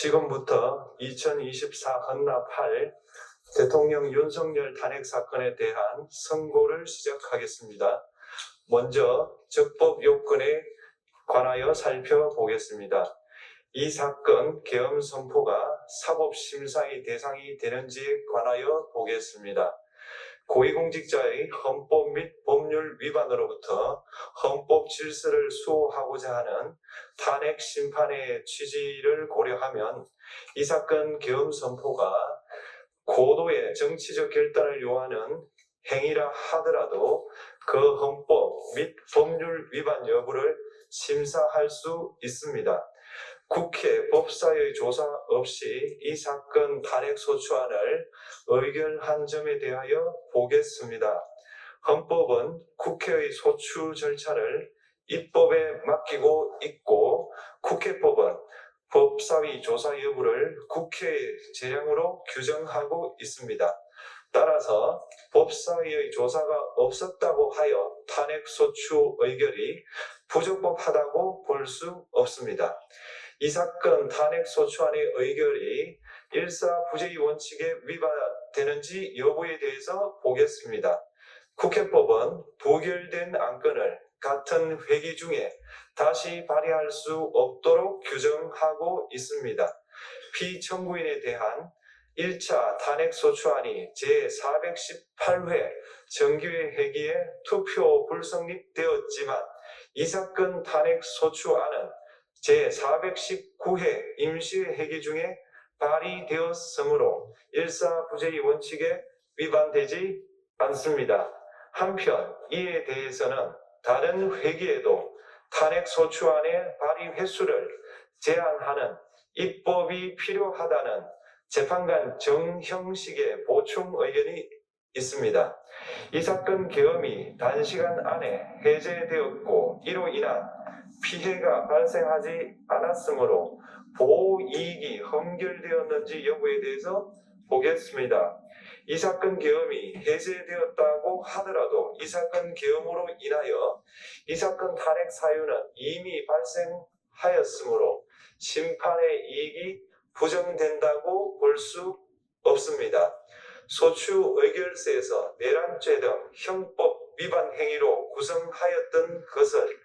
지금부터 2024 헌납 8 대통령 윤석열 탄핵 사건에 대한 선고를 시작하겠습니다. 먼저 적법 요건에 관하여 살펴보겠습니다. 이 사건 계엄 선포가 사법심사의 대상이 되는지에 관하여 보겠습니다. 고위공직자의 헌법 및 법률 위반으로부터 헌법 질서를 수호하고자 하는 탄핵 심판의 취지를 고려하면 이 사건 계엄 선포가 고도의 정치적 결단을 요하는 행위라 하더라도 그 헌법 및 법률 위반 여부를 심사할 수 있습니다. 국회 법사의 조사 없이 이 사건 탄핵 소추안을 의결한 점에 대하여 보겠습니다. 헌법은 국회의 소추 절차를 입법에 맡기고 있고 국회법은 법사위 조사 여부를 국회의 재량으로 규정하고 있습니다. 따라서 법사위의 조사가 없었다고 하여 탄핵 소추 의결이 부적법하다고 볼 수 없습니다. 이 사건 탄핵 소추안의 의결이 일사부재의 원칙에 위반되는지 여부에 대해서 보겠습니다. 국회법은 부결된 안건을 같은 회기 중에 다시 발의할 수 없도록 규정하고 있습니다. 피청구인에 대한 1차 탄핵 소추안이 제418회 정기회 회기에 투표 불성립되었지만 이 사건 탄핵 소추안은 제419회 임시회 회기 중에 발의되었으므로 일사부재의 원칙에 위반되지 않습니다. 한편 이에 대해서는 다른 회기에도 탄핵 소추안의 발의 횟수를 제한하는 입법이 필요하다는 재판관 정형식의 보충 의견이 있습니다. 이 사건 계엄이 단시간 안에 해제되었고 이로 인한 피해가 발생하지 않았으므로 보호이익이 헌결되었는지 여부에 대해서 보겠습니다. 이 사건 계엄이 해제되었다고 하더라도 이 사건 계엄으로 인하여 이 사건 탄핵 사유는 이미 발생하였으므로 심판의 이익이 부정된다고 볼 수 없습니다. 소추 의결서에서 내란죄 등 형법 위반 행위로 구성하였던 것을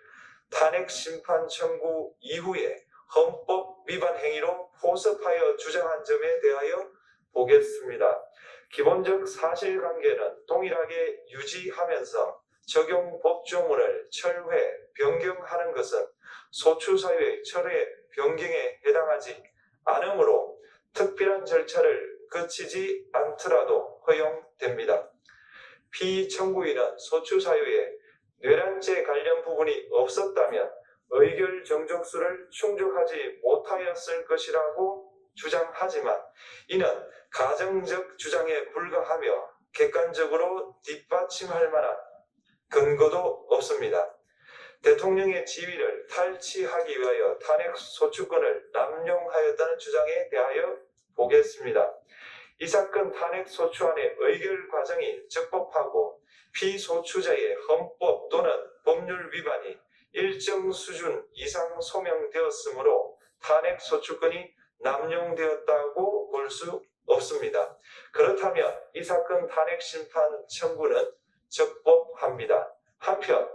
탄핵 심판 청구 이후에 헌법 위반 행위로 포섭하여 주장한 점에 대하여 보겠습니다. 기본적 사실관계는 동일하게 유지하면서 적용 법조문을 철회, 변경하는 것은 소추사유의 철회, 변경에 해당하지 않으므로 특별한 절차를 거치지 않더라도 허용됩니다. 피청구인은 소추사유에 내란죄 관련 부분이 없었다면 의결 정족수를 충족하지 못하였을 것이라고 주장하지만 이는 가정적 주장에 불과하며 객관적으로 뒷받침할 만한 근거도 없습니다. 대통령의 지위를 탈취하기 위하여 탄핵 소추권을 남용하였다는 주장에 대하여 보겠습니다. 이 사건 탄핵 소추안의 의결 과정이 적법하고 피소추자의 헌법 또는 법률 위반이 일정 수준 이상 소명되었으므로 탄핵 소추권이 남용되었다고 볼 수 없습니다. 그렇다면 이 사건 탄핵 심판 청구는 적법합니다. 한편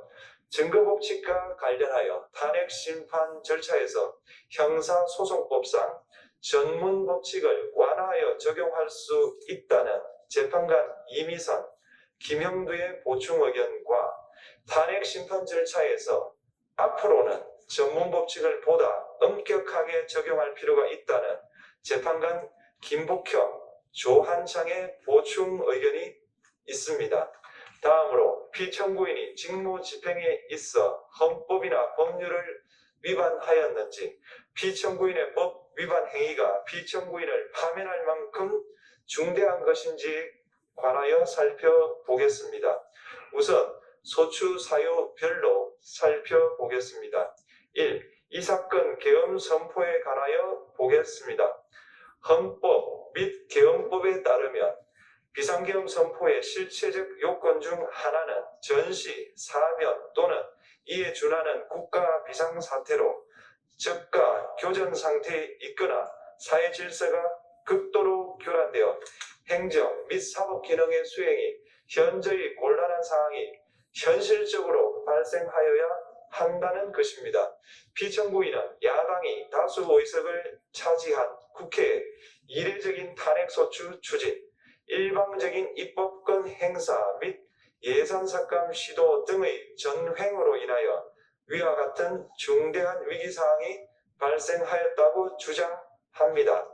증거법칙과 관련하여 탄핵 심판 절차에서 형사소송법상 전문법칙을 완화하여 적용할 수 있다는 재판관 이미선, 김형두의 보충 의견과 탄핵 심판 절차에서 앞으로는 전문법칙을 보다 엄격하게 적용할 필요가 있다는 재판관 김복형, 조한창의 보충 의견이 있습니다. 다음으로 피청구인이 직무집행에 있어 헌법이나 법률을 위반하였는지 피청구인의 법 위반 행위가 피청구인을 파면할 만큼 중대한 것인지에 관하여 살펴보겠습니다. 우선 소추 사유별로 살펴보겠습니다. 1. 이 사건 계엄 선포에 관하여 보겠습니다. 헌법 및 계엄법에 따르면 비상계엄 선포의 실체적 요건 중 하나는 전시, 사변 또는 이에 준하는 국가 비상사태로 적가 교전 상태에 있거나 사회 질서가 극도로 교란되어 행정 및 사법 기능의 수행이 현저히 곤란한 상황이 현실적으로 발생하여야 한다는 것입니다. 피청구인은 야당이 다수 의석을 차지한 국회의 이례적인 탄핵소추 추진, 일방적인 입법권 행사 및 예산삭감 시도 등의 전횡으로 인하여 위와 같은 중대한 위기사항이 발생하였다고 주장합니다.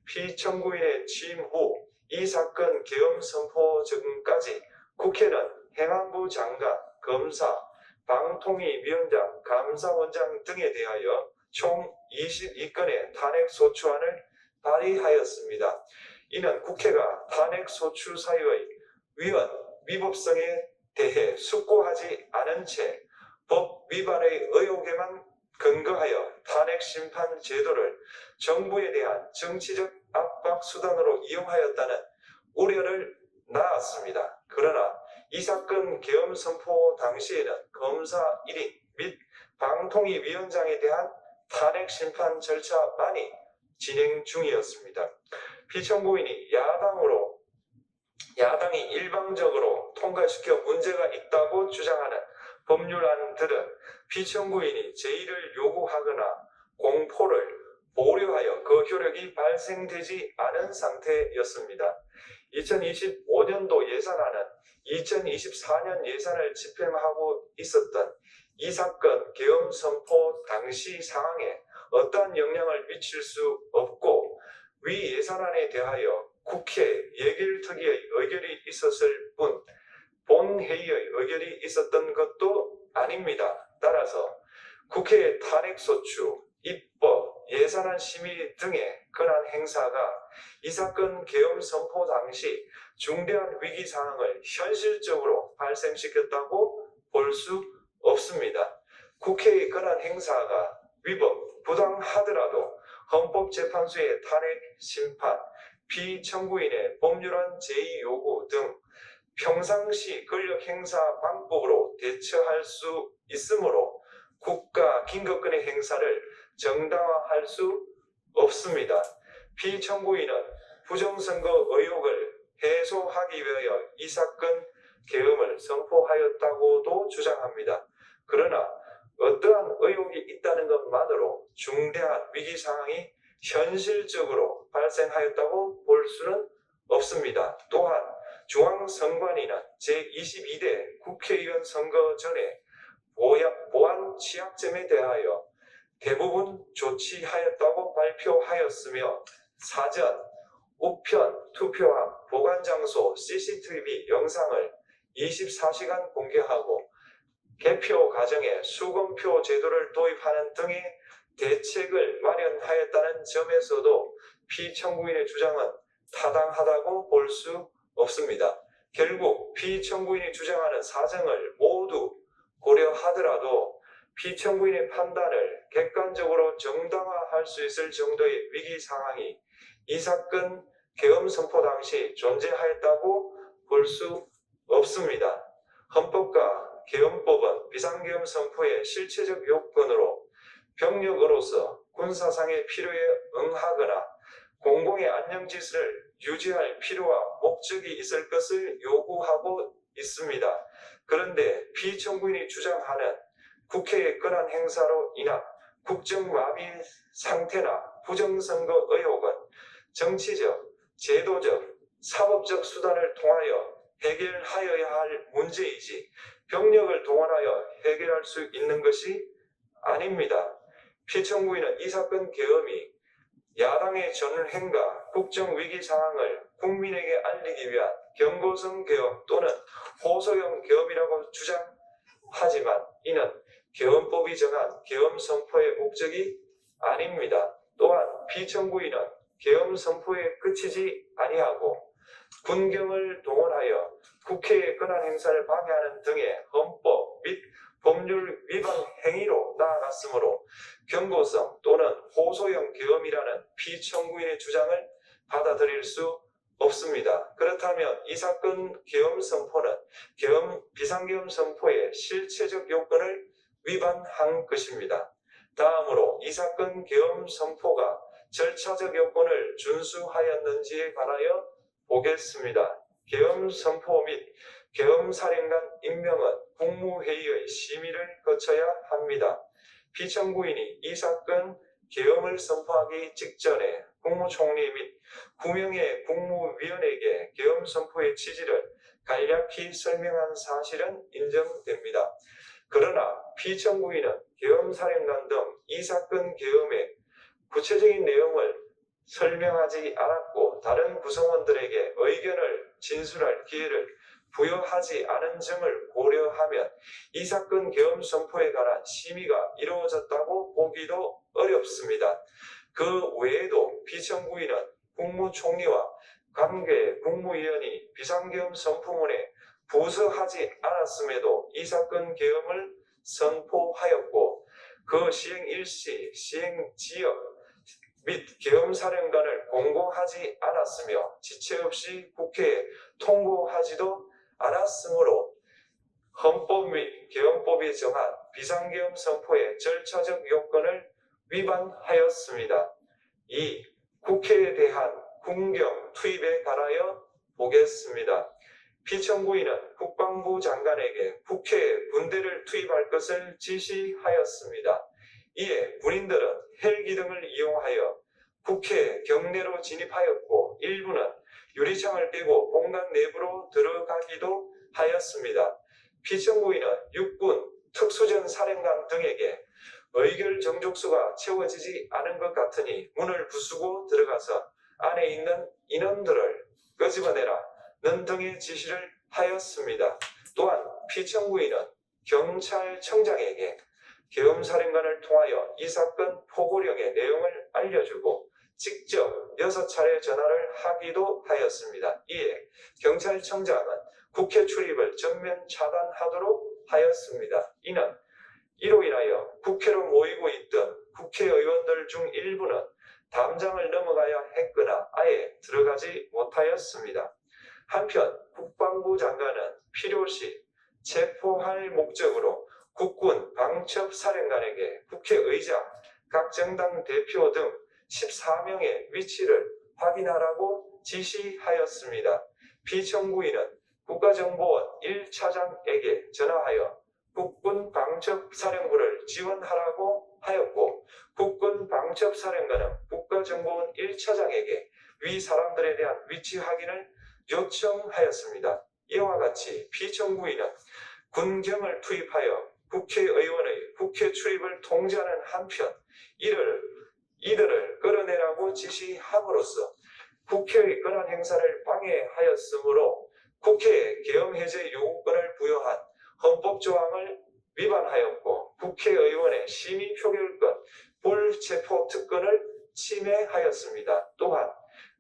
피청구인의 취임 후 이 사건 계엄 선포 전까지 국회는 행안부 장관, 검사, 방통위위원장, 감사원장 등에 대하여 총 22건의 탄핵소추안을 발의하였습니다. 이는 국회가 탄핵소추 사유의 위헌, 위법성에 대해 숙고하지 않은 채 법 위반의 의혹에만 근거하여 탄핵심판 제도를 정부에 대한 정치적 압박 수단으로 이용하였다는 우려를 낳았습니다. 그러나 이 사건 계엄 선포 당시에는 검사 1인 및 방통위위원장에 대한 탄핵심판 절차만이 진행 중이었습니다. 피청구인이 야당이 일방적으로 통과시켜 문제가 있다고 주장하는 법률안들은 피청구인이 제의를 요구하거나 공포를 보류하여 그 효력이 발생되지 않은 상태였습니다. 2025년도 예산안은 2024년 예산을 집행하고 있었던 이 사건 계엄 선포 당시 상황에 어떠한 영향을 미칠 수 없고 위 예산안에 대하여 국회 예결특위의 의결이 있었을 뿐 본회의의 의결이 있었던 것도 아닙니다. 따라서 국회의 탄핵소추, 입법, 예산안 심의 등의 권한 행사가 이 사건 계엄 선포 당시 중대한 위기 상황을 현실적으로 발생시켰다고 볼 수 없습니다. 국회의 권한 행사가 위법, 부당하더라도 헌법재판소의 탄핵 심판, 피청구인의 법률안 제의 요구 등 평상시 권력 행사 방법으로 대처할 수 있으므로 국가 긴급권의 행사를 정당화할 수 없습니다. 피청구인은 부정선거 의혹을 해소하기 위하여 이 사건 계엄을 선포하였다고도 주장합니다. 그러나 어떠한 의혹이 있다는 것만으로 중대한 위기 상황이 현실적으로 발생하였다고 볼 수는 없습니다. 또한 중앙선관위는 제22대 국회의원 선거 전에 보안 취약점에 대하여 대부분 조치하였다고 발표하였으며 사전, 우편, 투표함, 보관장소, CCTV 영상을 24시간 공개하고 개표 과정에 수검표 제도를 도입하는 등의 대책을 마련하였다는 점에서도 피청구인의 주장은 타당하다고 볼 수 없습니다. 결국 피청구인이 주장하는 사정을 모두 고려하더라도 피청구인의 판단을 객관적으로 정당화할 수 있을 정도의 위기 상황이 이 사건 계엄 선포 당시 존재하였다고 볼 수 없습니다. 헌법과 계엄법은 비상계엄 선포의 실체적 요건으로 병력으로서 군사상의 필요에 응하거나 공공의 안녕질서를 유지할 필요와 목적이 있을 것을 요구하고 있습니다. 그런데 피청구인이 주장하는 국회의 권한 행사로 인한 국정마비 상태나 부정선거 의혹은 정치적, 제도적, 사법적 수단을 통하여 해결하여야 할 문제이지 병력을 동원하여 해결할 수 있는 것이 아닙니다. 피청구인은 이 사건 계엄이 야당의 전횡과 국정위기 상황을 국민에게 알리기 위한 경고성 계엄 또는 호소형 계엄이라고 주장하지만 이는 계엄법이 정한 계엄 선포의 목적이 아닙니다. 또한 피청구인은 계엄 선포에 그치지 아니하고 군경을 동원하여 국회의 권한 행사를 방해하는 등의 헌법 및 법률 위반 행위로 나아갔으므로 경고성 또는 호소형 계엄이라는 피청구인의 주장을 받아들일 수 없습니다. 그렇다면 이 사건 계엄 선포는 비상계엄 선포의 실체적 요건을 위반한 것입니다. 다음으로 이 사건 계엄 선포가 절차적 요건을 준수하였는지에 관하여 보겠습니다. 계엄 선포 및 계엄 사령관 임명은 국무회의의 심의를 거쳐야 합니다. 피청구인이 이 사건 계엄을 선포하기 직전에 국무총리 및 9명의 국무위원에게 계엄 선포의 취지를 간략히 설명한 사실은 인정됩니다. 그러나 피청구인은 계엄사령관 등 이 사건 계엄의 구체적인 내용을 설명하지 않았고 다른 구성원들에게 의견을 진술할 기회를 부여하지 않은 점을 고려하면 이 사건 계엄 선포에 관한 심의가 이루어졌다고 보기도 어렵습니다. 그 외에도 피청구인은 국무총리와 관계 국무위원이 비상계엄 선포문에 부서하지 않았음에도 이 사건 계엄을 선포하였고 그 시행 일시, 시행 지역 및 계엄사령관을 공고하지 않았으며 지체 없이 국회에 통보하지도 않았으므로 헌법 및 계엄법이 정한 비상계엄 선포의 절차적 요건을 위반하였습니다. 2. 국회에 대한 군경 투입에 관하여 보겠습니다. 피청구인은 국방부 장관에게 국회에 군대를 투입할 것을 지시하였습니다. 이에 군인들은 헬기 등을 이용하여 국회 경내로 진입하였고 일부는 유리창을 깨고 공간 내부로 들어가기도 하였습니다. 피청구인은 육군 특수전 사령관 등에게 의결 정족수가 채워지지 않은 것 같으니 문을 부수고 들어가서 안에 있는 인원들을 끄집어내라는 등의 지시를 하였습니다. 또한 피청구인은 경찰청장에게 계엄사령관을 통하여 이 사건 포고령의 내용을 알려주고 직접 6차례 전화를 하기도 하였습니다. 이에 경찰청장은 국회 출입을 전면 차단하도록 하였습니다. 이는 이로 인하여 국회로 모이고 있던 국회의원들 중 일부는 담장을 넘어가야 했거나 아예 들어가지 못하였습니다. 한편 국방부 장관은 필요시 체포할 목적으로 국군 방첩사령관에게 국회의장, 각 정당 대표 등 14명의 위치를 확인하라고 지시하였습니다. 피청구인은 국가정보원 1차장에게 전화하여 국군 방첩사령부를 지원하라고 하였고 국군 방첩사령관은 국가정보원 1차장에게 위 사람들에 대한 위치 확인을 요청하였습니다. 이와 같이 피청구인은 군경을 투입하여 국회의원의 국회 출입을 통제하는 한편 이들을 끌어내라고 지시함으로써 국회의 권한 행사를 방해하였으므로 국회에 계엄 해제 요구권을 부여한 헌법조항을 위반하였고 국회의원의 심의 표결권, 불체포 특권을 침해하였습니다. 또한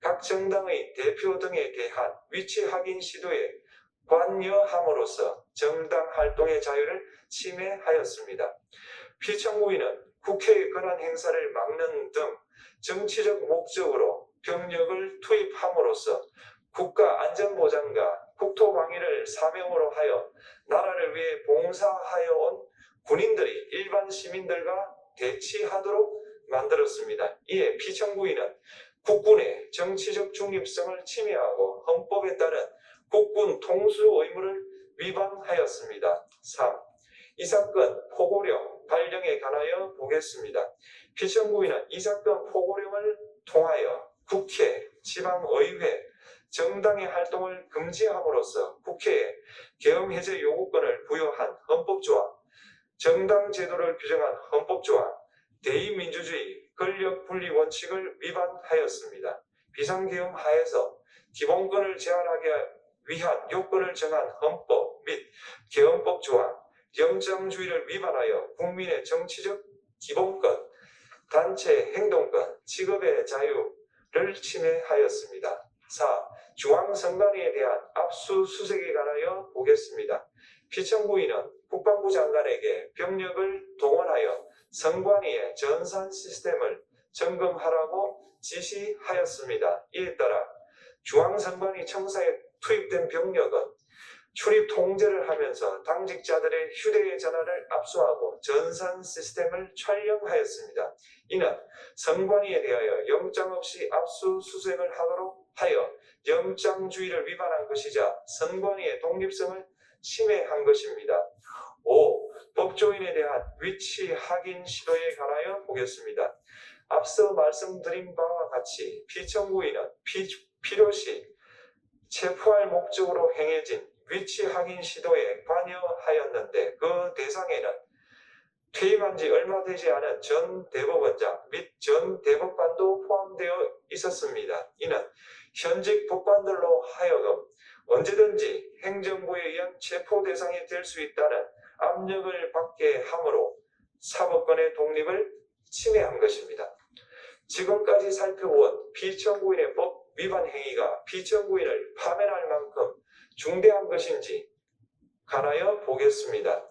각 정당의 대표 등에 대한 위치 확인 시도에 관여함으로써 정당 활동의 자유를 침해하였습니다. 피청구인은 국회의 권한 행사를 막는 등 정치적 목적으로 병력을 투입함으로써 국가 안전보장과 국토방위를 사명으로 하여 나라를 위해 봉사하여 온 군인들이 일반 시민들과 대치하도록 만들었습니다. 이에 피청구인은 국군의 정치적 중립성을 침해하고 헌법에 따른 국군 통수 의무를 위반하였습니다. 3. 이 사건 포고령 발령에 관하여 보겠습니다. 피청구인은 이 사건 포고령을 통하여 국회, 지방의회, 정당의 활동을 금지함으로써 국회에 계엄 해제 요구권을 부여한 헌법조항, 정당 제도를 규정한 헌법조항, 대의민주주의, 권력분리 원칙을 위반하였습니다. 비상계엄 하에서 기본권을 제한하기 위한 요건을 정한 헌법 및 계엄법 조항, 영장주의를 위반하여 국민의 정치적 기본권, 단체 행동권, 직업의 자유를 침해하였습니다. 4. 중앙선관위에 대한 압수수색에 관하여 보겠습니다. 피청구인은 국방부 장관에게 병력을 동원하여 선관위의 전산 시스템을 점검하라고 지시하였습니다. 이에 따라 중앙선관위 청사에 투입된 병력은 출입 통제를 하면서 당직자들의 휴대전화를 압수하고 전산 시스템을 촬영하였습니다. 이는 선관위에 대하여 영장 없이 압수수색을 하도록 하여 영장주의를 위반한 것이자 선관위의 독립성을 침해한 것입니다. 5. 법조인에 대한 위치 확인 시도에 관하여 보겠습니다. 앞서 말씀드린 바와 같이 피청구인은 필요시 체포할 목적으로 행해진 위치 확인 시도에 관여하였는데 그 대상에는 퇴임한 지 얼마 되지 않은 전 대법원장 및 전 대법관도 포함되어 있었습니다. 이는 현직 법관들로 하여금 언제든지 행정부에 의한 체포 대상이 될 수 있다는 압력을 받게 하므로 사법권의 독립을 침해한 것입니다. 지금까지 살펴본 피청구인의 법 위반 행위가 피청구인을 파면할 만큼 중대한 것인지 관하여 보겠습니다.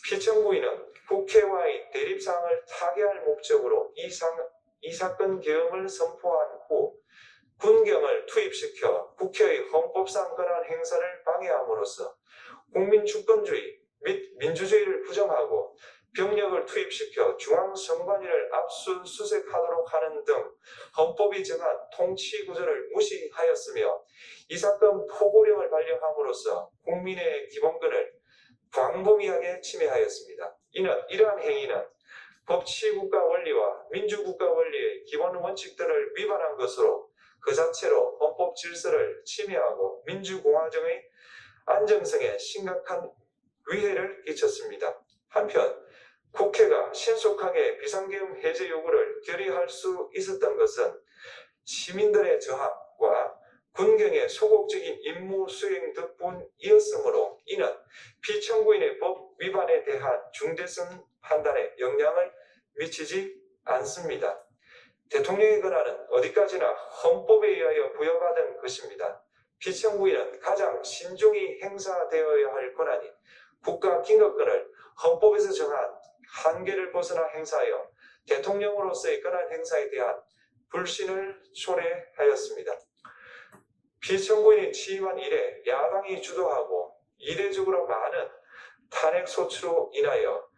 피청구인은 국회와의 대립사항을 타개할 목적으로 이 사건 계엄을 선포한 후 군경을 투입시켜 국회의 헌법상 권한 행사를 방해함으로써 국민 주권주의 및 민주주의를 부정하고 병력을 투입시켜 중앙선관위를 압수수색하도록 하는 등 헌법이 정한 통치구조를 무시하였으며 이 사건 포고령을 발령함으로써 국민의 기본권을 광범위하게 침해하였습니다. 이러한 행위는 법치국가 원리와 민주국가 원리의 기본 원칙들을 위반한 것으로 그 자체로 헌법 질서를 침해하고 민주공화정의 안정성에 심각한 위해를 끼쳤습니다. 한편 국회가 신속하게 비상계엄 해제 요구를 결의할 수 있었던 것은 시민들의 저항과 군경의 소극적인 임무 수행 덕분이었으므로 이는 피청구인의 법 위반에 대한 중대성 판단에 영향을 미치지 않습니다. 대통령의 권한은 어디까지나 헌법에 의하여 부여받은 것입니다. 피청구인은 가장 신중히 행사되어야 할 권한이 국가기능권을 헌법에서 정한 한계를 벗어나 행사하여 대통령으로서의 권한 행사에 대한 불신을 초래하였습니다. 피청구인이 취임한 이래 야당이 주도하고 이례적으로 많은 탄핵 소추로 인하여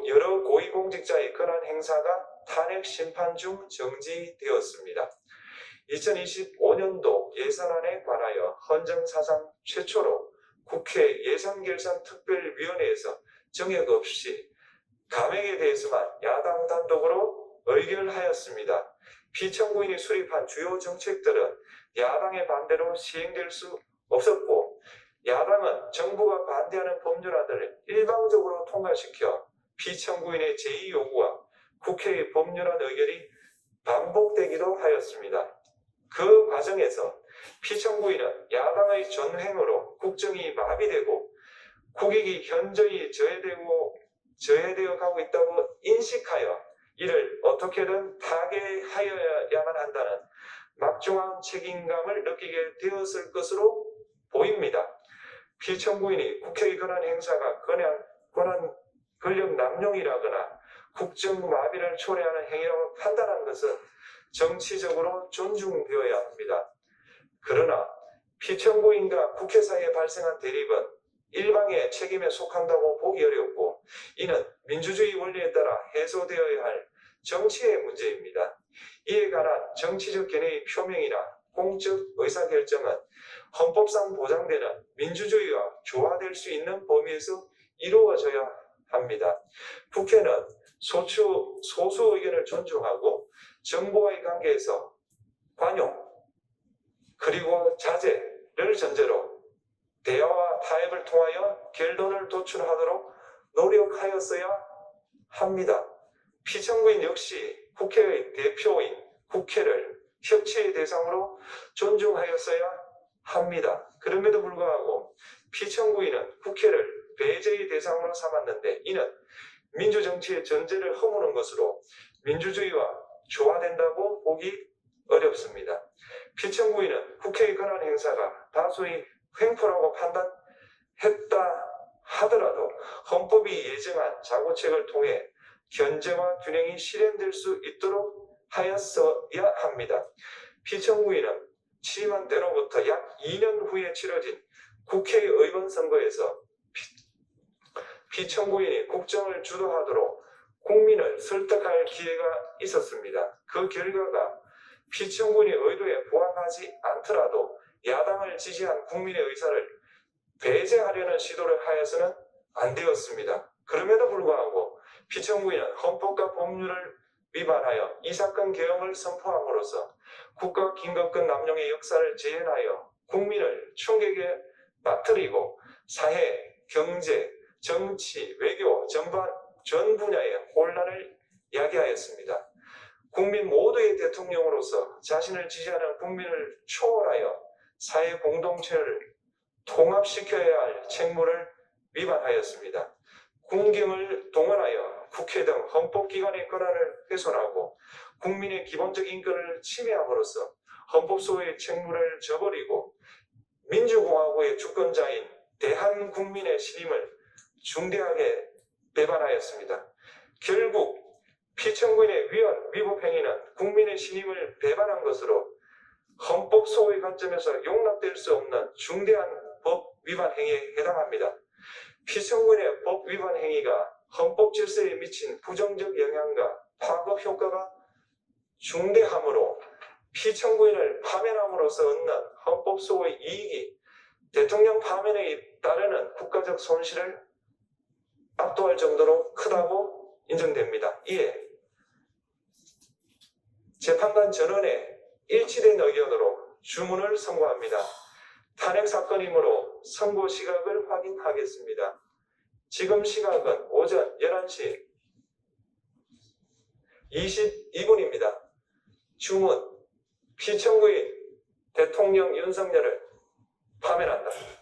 여러 고위공직자의 권한 행사가 탄핵 심판 중 정지되었습니다. 2025년도 예산안에 관하여 헌정사상 최초로 국회 예산결산특별위원회에서 정액 없이 감액에 대해서만 야당 단독으로 의결하였습니다. 피청구인이 수립한 주요 정책들은 야당의 반대로 시행될 수 없었고 야당은 정부가 반대하는 법률안을 일방적으로 통과시켜 피청구인의 제2 요구와 국회의 법률안 의결이 반복되기도 하였습니다. 그 과정에서 피청구인은 야당의 전횡으로 국정이 마비되고 국익이 현저히 저해되어 가고 있다고 인식하여 이를 어떻게든 타개하여야만 한다는 막중한 책임감을 느끼게 되었을 것으로 보입니다. 피청구인이 국회의 권한 행사가 권력 남용이라거나 국정 마비를 초래하는 행위라고 판단한 것은 정치적으로 존중되어야 합니다. 그러나 피청구인과 국회 사이에 발생한 대립은 일방의 책임에 속한다고 보기 어렵고 이는 민주주의 원리에 따라 해소되어야 할 정치의 문제입니다. 이에 관한 정치적 견해의 표명이나 공적 의사결정은 헌법상 보장되는 민주주의와 조화될 수 있는 범위에서 이루어져야 합니다. 국회는 소수 의견을 존중하고 정부와의 관계에서 관용 그리고 자제를 전제로 대화와 타협을 통하여 결론을 도출하도록 노력하였어야 합니다. 피청구인 역시 국회의 대표인 국회를 협치의 대상으로 존중하였어야 합니다. 그럼에도 불구하고 피청구인은 국회를 배제의 대상으로 삼았는데 이는 민주정치의 전제를 허무는 것으로 민주주의와 조화된다고 보기 어렵습니다. 피청구인은 국회의 권한 행사가 다수의 횡포라고 판단했다 하더라도 헌법이 예정한 자구책을 통해 견제와 균형이 실현될 수 있도록 하였어야 합니다. 피청구인은 취임한 때로부터 약 2년 후에 치러진 국회의원 선거에서 피청구인이 국정을 주도하도록 국민을 설득할 기회가 있었습니다. 그 결과가 피청구인의 의도에 부합하지 않더라도 야당을 지지한 국민의 의사를 배제하려는 시도를 하여서는 안 되었습니다. 그럼에도 불구하고 피청구인은 헌법과 법률을 위반하여 이 사건 개헌을 선포함으로써 국가 긴급권 남용의 역사를 재현하여 국민을 충격에 빠뜨리고 사회, 경제, 정치, 외교 전 분야의 혼란을 야기하였습니다. 국민 모두의 대통령으로서 자신을 지지하는 국민을 초월하여 사회 공동체를 통합시켜야 할 책무를 위반하였습니다. 군경을 동원하여 국회 등 헌법기관의 권한을 훼손하고 국민의 기본적 인권을 침해함으로써 헌법소의 책무를 저버리고 민주공화국의 주권자인 대한국민의 신임을 중대하게 배반하였습니다. 결국 피청구인의 위법 행위는 국민의 신임을 배반한 것으로 헌법소의 관점에서 용납될 수 없는 중대한 법 위반 행위에 해당합니다. 피청구인의 법 위반 행위가 헌법 질서에 미친 부정적 영향과 파급 효과가 중대하므로 피청구인을 파면함으로써 얻는 헌법소의 이익이 대통령 파면에 따르는 국가적 손실을 압도할 정도로 크다고 인정됩니다. 이에 재판관 전원의 일치된 의견으로 주문을 선고합니다. 탄핵 사건이므로 선고 시각을 확인하겠습니다. 지금 시각은 오전 11시 22분입니다. 주문, 피청구인 대통령 윤석열을 파면한다.